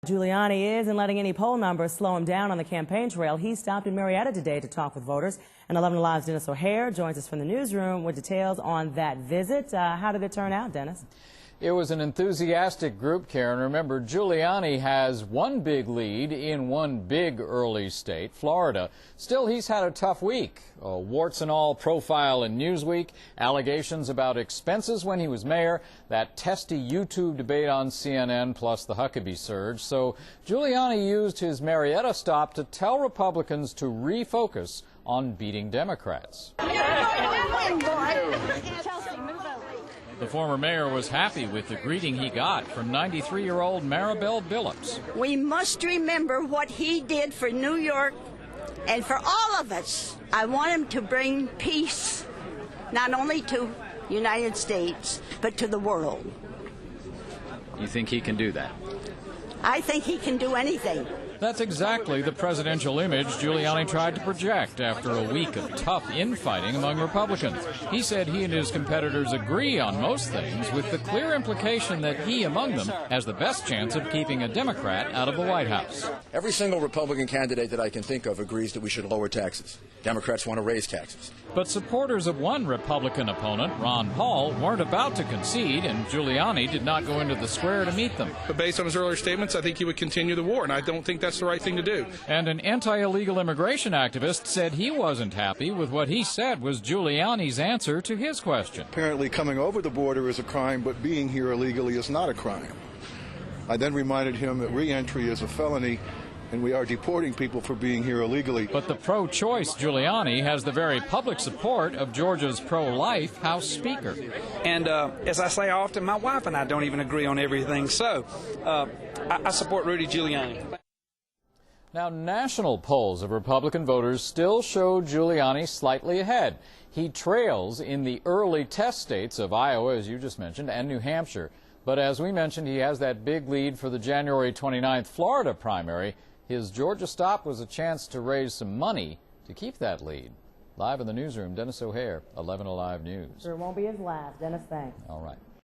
Giuliani isn't letting any poll numbers slow him down on the campaign trail. He stopped in Marietta today to talk with voters. And 11 Alive's Dennis O'Hare joins us from the newsroom with details on that visit. How did it turn out, Dennis? It was an enthusiastic group, Karen. Remember, Giuliani has one big lead in one big early state, Florida. Still, he's had a tough week. A warts and all profile in Newsweek, allegations about expenses when he was mayor, that testy YouTube debate on CNN, plus the Huckabee surge. So Giuliani used his Marietta stop to tell Republicans to refocus on beating Democrats. The former mayor was happy with the greeting he got from 93-year-old Maribel Billups. We must remember what he did for New York and for all of us. I want him to bring peace, not only to the United States, but to the world. You think he can do that? I think he can do anything. That's exactly the presidential image Giuliani tried to project after a week of tough infighting among Republicans. He said he and his competitors agree on most things, with the clear implication that he, among them, has the best chance of keeping a Democrat out of the White House. Every single Republican candidate that I can think of agrees that we should lower taxes. Democrats want to raise taxes. But supporters of one Republican opponent, Ron Paul, weren't about to concede, and Giuliani did not go into the square to meet them. But based on his earlier statements, I think he would continue the war, and I don't think that's the right thing to do. And an anti-illegal immigration activist said he wasn't happy with what he said was Giuliani's answer to his question. Apparently coming over the border is a crime, but being here illegally is not a crime. I then reminded him that re-entry is a felony, and we are deporting people for being here illegally. But the pro-choice Giuliani has the very public support of Georgia's pro-life House Speaker. And as I say often, my wife and I don't even agree on everything, so I support Rudy Giuliani. Now, national polls of Republican voters still show Giuliani slightly ahead. He trails in the early test states of Iowa, as you just mentioned, and New Hampshire. But as we mentioned, he has that big lead for the January 29th Florida primary. His Georgia stop was a chance to raise some money to keep that lead. Live in the newsroom, Dennis O'Hare, 11 Alive News. Sure won't be his last. Dennis, thanks. All right.